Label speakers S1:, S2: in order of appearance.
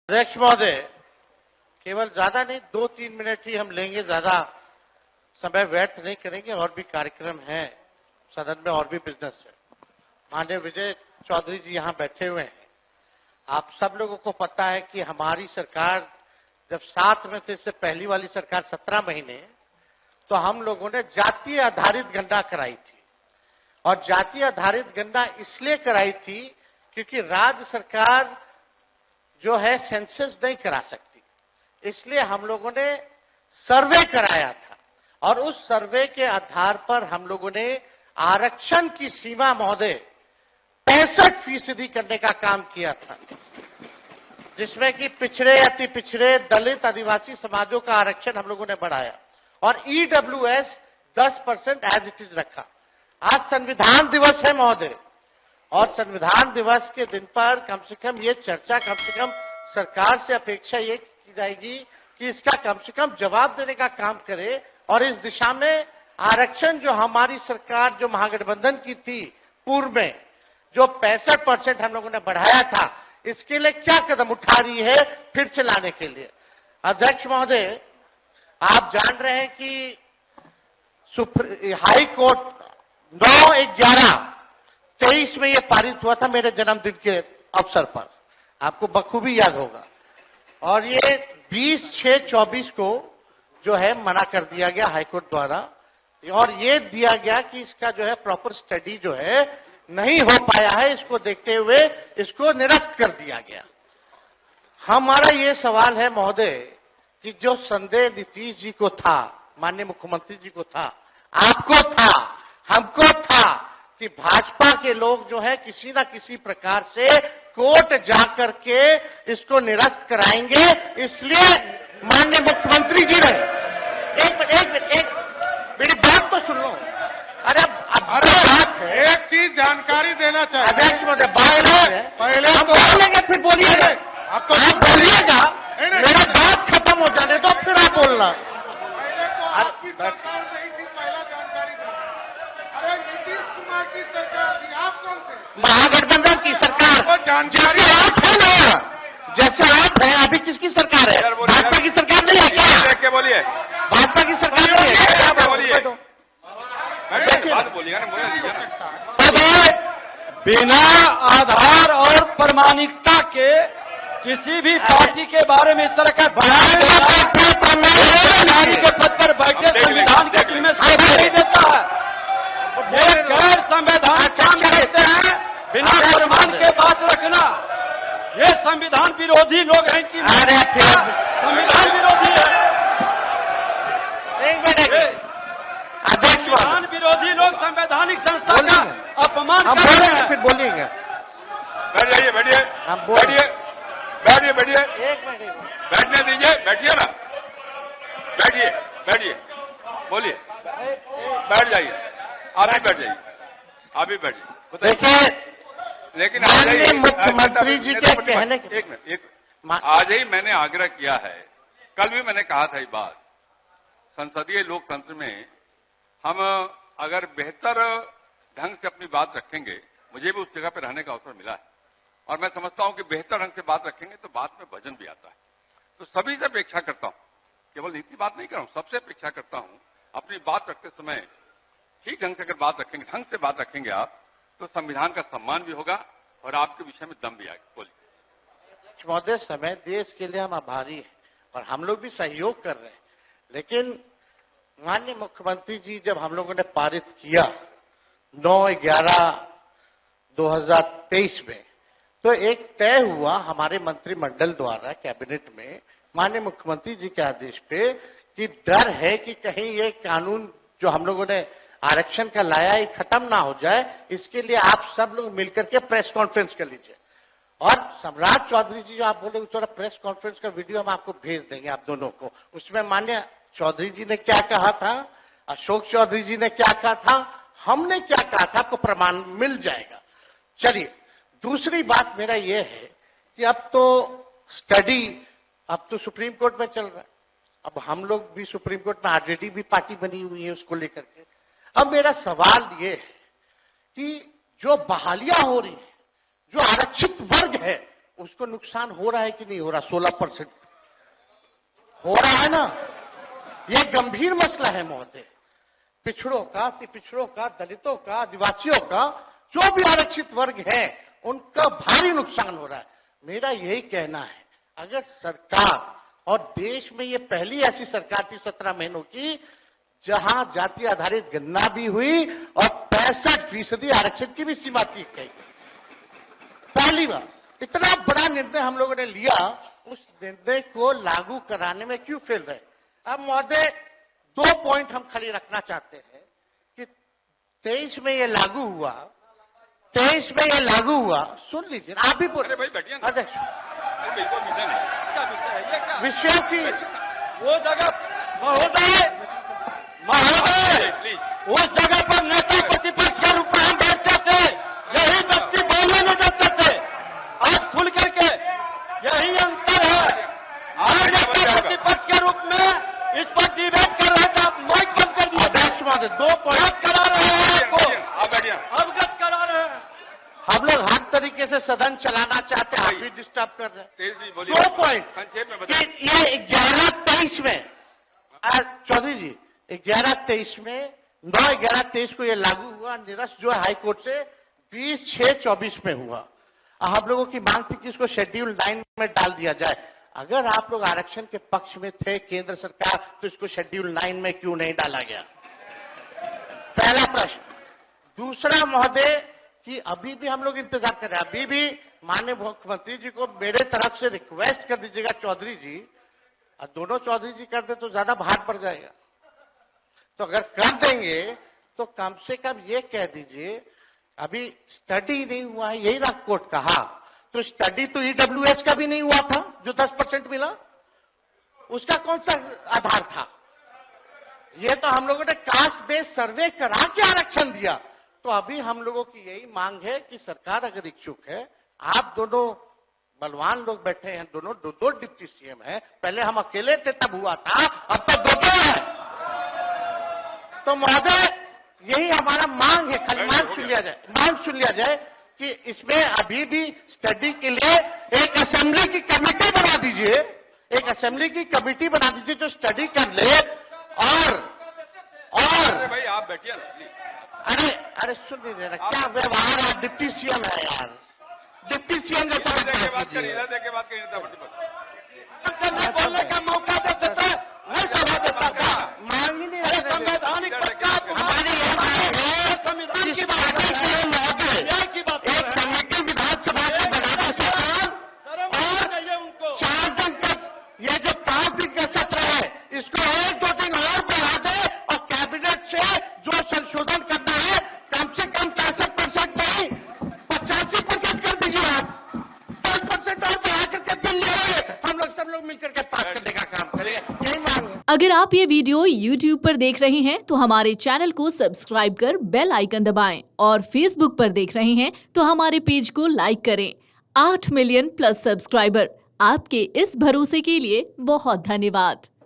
S1: अध्यक्ष महोदय, केवल ज्यादा नहीं 2-3 मिनट ही हम लेंगे, ज्यादा समय व्यर्थ नहीं करेंगे। और भी कार्यक्रम है सदन में, और भी बिजनेस है। माननीय विजय चौधरी जी यहाँ बैठे हुए हैं। आप सब लोगों को पता है कि हमारी सरकार जब 7 में थे, इससे पहली वाली सरकार 17 महीने, तो हम लोगों ने जातीय आधारित गणना कराई थी। और जातीय आधारित गणना इसलिए कराई थी क्योंकि राज्य सरकार जो है सेंसस नहीं करा सकती, इसलिए हम लोगों ने सर्वे कराया था। और उस सर्वे के आधार पर हम लोगों ने आरक्षण की सीमा महोदय 65% करने का काम किया था, जिसमें कि पिछड़े, अति पिछड़े, दलित, आदिवासी समाजों का आरक्षण हम लोगों ने बढ़ाया। और ईडब्ल्यूएस 10% एज इट इज रखा। आज संविधान दिवस है महोदय, और संविधान दिवस के दिन पर कम से कम ये चर्चा, कम से कम सरकार से अपेक्षा ये की जाएगी कि इसका कम से कम जवाब देने का काम करे। और इस दिशा में आरक्षण जो हमारी सरकार, जो महागठबंधन की थी पूर्व में, जो 65% हम लोगों ने बढ़ाया था, इसके लिए क्या कदम उठा रही है फिर से लाने के लिए। अध्यक्ष महोदय, आप जान रहे हैं कि हाई कोर्ट 9/11/23 में यह पारित हुआ था, मेरे जन्मदिन के अवसर पर, आपको बखूबी याद होगा। और ये 20/6/24 को जो है मना कर दिया गया हाईकोर्ट द्वारा, और ये दिया गया कि इसका जो है प्रॉपर स्टडी जो है नहीं हो पाया है, इसको देखते हुए इसको निरस्त कर दिया गया। हमारा ये सवाल है महोदय कि जो संदेह नीतीश जी को था, माननीय मुख्यमंत्री जी को था, आपको था, हमको था कि भाजपा के लोग जो है किसी ना किसी प्रकार से कोर्ट जाकर के इसको निरस्त कराएंगे। इसलिए माननीय मुख्यमंत्री जी ने एक मिनट मेरी बात तो सुन लो। अरे बात है,
S2: एक चीज जानकारी देना चाहिए
S1: अध्यक्ष महोदय,
S2: पहले
S1: हम बोलेंगे, फिर बोलिएगा।
S2: आप तो
S1: बोलिएगा, मेरा बात खत्म हो जाने दो, फिर आप बोलना।
S2: पहले तो आपकी सरकार नहीं थी, पहला जानकारी दो। अरे नीतीश कुमार की सरकार थी, आप कौन थे?
S1: महागठबंधन की सरकार,
S2: आपको जानकारी
S1: जैसे आप है ना, जैसे आप है। अभी किसकी सरकार है? भाजपा की सरकार नहीं है क्या?
S3: क्या बोलिए?
S1: भाजपा की सरकार नहीं है क्या?
S3: बोलिए। बात बोलिएगा ना,
S4: बिना आधार और प्रमाणिकता के किसी भी पार्टी के बारे में इस तरह का बयान सरकारी के पद पर बैठे संविधान के दिल में शोभा नहीं देता है। ये गैर संवैधानिक काम करते हैं, बिना प्रमाण के बात रखना। ये संविधान विरोधी लोग हैं कि संविधान विरोधी है। संविधान विरोधी लोग संवैधानिक संस्था का अपमान कर रहे हैं।
S1: फिर बोलिएगा।
S3: बैठ जाइए, बैठिए,
S1: एक मिनट
S3: बैठने दीजिए, बैठिए ना, बैठिए, बोलिए, बैठ जाइए, आप भी बैठ जाइए, आप भी बैठिए।
S1: देखिए,
S3: लेकिन
S1: माननीय मुख्यमंत्री जी के कहने
S3: एक मिनट, आज ही मैंने आग्रह किया है, कल भी मैंने कहा था ये बात, संसदीय लोकतंत्र में हम अगर बेहतर ढंग से अपनी बात रखेंगे, मुझे भी उस जगह पर रहने का अवसर मिला है, और मैं समझता हूं कि बेहतर ढंग से बात रखेंगे तो बात में वजन भी आता है। तो सभी से अपेक्षा करता हूं, केवल नीति बात नहीं कर रहा हूं, सबसे अपेक्षा करता हूं, अपनी बात रखते समय ठीक ढंग से अगर बात रखेंगे, ढंग से बात रखेंगे आप, तो संविधान का सम्मान भी होगा और आपके विषय में दम भी आएगा। बोलिए।
S1: महोदय, समय देश के लिए हम आभारी हैं और हम लोग भी सहयोग कर रहे हैं, लेकिन माननीय मुख्यमंत्री जी जब हम लोगों ने पारित किया 9/11/2023 में, तो एक तय हुआ हमारे मंत्रिमंडल द्वारा कैबिनेट में, माननीय मुख्यमंत्री जी के आदेश पे, कि डर है कि कहीं ये कानून जो हम लोगों ने आरक्षण का लाया है खत्म ना हो जाए। इसके लिए आप सब लोग मिलकर के प्रेस कॉन्फ्रेंस कर लीजिए। और सम्राट चौधरी जी जो आप बोले, उस प्रेस कॉन्फ्रेंस का वीडियो हम आपको भेज देंगे, आप दोनों को। उसमें माननीय चौधरी जी ने क्या कहा था, अशोक चौधरी जी ने क्या कहा था, हमने क्या कहा था, आपको प्रमाण मिल जाएगा। चलिए, दूसरी बात मेरा यह है कि अब तो स्टडी, अब तो सुप्रीम कोर्ट में चल रहा है, अब हम लोग भी सुप्रीम कोर्ट में, आरजेडी भी पार्टी बनी हुई है उसको लेकर के। अब मेरा सवाल यह है कि जो बहालियां हो रही है, जो आरक्षित वर्ग है उसको नुकसान हो रहा है कि नहीं हो रहा? 16% हो रहा है ना। यह गंभीर मसला है महोदय। पिछड़ों का, अति पिछड़ों का, दलितों का, आदिवासियों का, जो भी आरक्षित वर्ग है, उनका भारी नुकसान हो रहा है। मेरा यही कहना है, अगर सरकार, और देश में ये पहली ऐसी सरकार थी 17 महीनों की जहां जाति आधारित गणना भी हुई और 65% आरक्षण की भी सीमा तय की गई। पहली बार इतना बड़ा निर्णय हम लोगों ने लिया, उस निर्णय को लागू कराने में क्यों फेल रहे? अब महोदय 2 पॉइंट हम खाली रखना चाहते हैं कि 23 में ये लागू हुआ, 23 में ये लागू हुआ। सुन लीजिए, आप भी बोले
S3: भाई बैठिए।
S1: अध्यक्ष,
S4: इसका विषय है ये क्या?
S1: विषयों की
S4: वो जगह महोदय उस जगह पर नेता प्रतिपक्ष के रूप में हम बैठते थे, यही व्यक्ति बोलने नहीं देते थे। आज खुल करके यही अंतर है। आज नेता प्रतिपक्ष के रूप में इस पर डिबेट कर रहे थे, आप माइक बंद कर दिए।
S1: अध्यक्ष महोदय 2 पॉइंट
S4: करा रहे हैं, आपको
S3: आप बैठिए।
S4: अवगत करा रहे हैं।
S1: हम लोग हर तरीके से सदन चलाना चाहते हैं, आप भी डिस्टर्ब कर रहे हैं।
S3: तेज जी बोलिए।
S1: 2 पॉइंट
S3: संक्षेप में
S1: कि
S3: बताइए।
S1: ये 11-23 में, चौधरी जी 11-23 में 9-11-23 को ये लागू हुआ। निरस्त जो है हाईकोर्ट से 20/6/24 में हुआ। हम लोगों की मांग थी कि इसको शेड्यूल 9 में डाल दिया जाए। अगर आप लोग आरक्षण के पक्ष में थे केंद्र सरकार, तो इसको शेड्यूल 9 में क्यों नहीं डाला गया? पहला प्रश्न। दूसरा महोदय कि अभी भी हम लोग इंतजार कर रहे हैं, अभी भी माननीय मुख्यमंत्री जी को मेरे तरफ से रिक्वेस्ट कर दीजिएगा चौधरी जी, और दोनों चौधरी जी कर दे तो ज्यादा भार पड़ जाएगा। तो अगर कर देंगे तो कम से कम ये कह दीजिए, अभी स्टडी नहीं हुआ है, यही कोर्ट कहा, तो स्टडी तो ईडब्ल्यूएस का भी नहीं हुआ था जो 10% मिला, उसका कौन सा आधार था? ये तो हम लोगों ने कास्ट बेस्ड सर्वे करा के आरक्षण दिया। तो अभी हम लोगों की यही मांग है कि सरकार अगर इच्छुक है, आप दोनों बलवान लोग बैठे हैं, दोनों दो डिप्टी सीएम हैं, पहले हम अकेले थे तब हुआ था, अब तो 2 है। तो महोदय यही हमारा मांग है, खाली मांग सुन लिया जाए कि इसमें अभी भी स्टडी के लिए एक असेंबली की कमेटी बना दीजिए, एक असेंबली की कमेटी बना दीजिए जो स्टडी कर ले। और
S3: भाई आप बैठिए।
S1: अरे सुन लीजिए ना, क्या व्यवहार है? डिप्टी सीएम है यार, डिप्टी सीएम जैसा
S3: बात करिए।
S4: बोलने का मौका देता था, नहीं सभा देता था।
S1: मांग ही नहीं है।
S4: संवैधानिक पद का
S1: हमारी ये मांग है,
S4: संविधान की बात
S1: पार्टी
S4: कर रहे
S1: के महोदय
S4: न्याय की बात कर
S1: एक
S4: रहे हैं।
S1: कमेटी विधानसभा की बना दे सरकार,
S4: शर्म आनी चाहिए उनको।
S1: 4 दिन तक ये जो 5 दिन का सत्र है, इसको 1-2 दिन और बढ़ा दे और कैबिनेट से जो संशोधन करना है कम से कम 65% नहीं 85% कर दीजिए। आप 10% और बढ़ा करके बिल ले, हम लोग सब लोग मिलकर के पास करने का काम करेंगे, यही मांग है।
S5: अगर आप ये वीडियो YouTube पर देख रहे हैं तो हमारे चैनल को सब्सक्राइब कर बेल आइकन दबाएं, और Facebook पर देख रहे हैं तो हमारे पेज को लाइक करें। 8 मिलियन प्लस सब्सक्राइबर, आपके इस भरोसे के लिए बहुत धन्यवाद।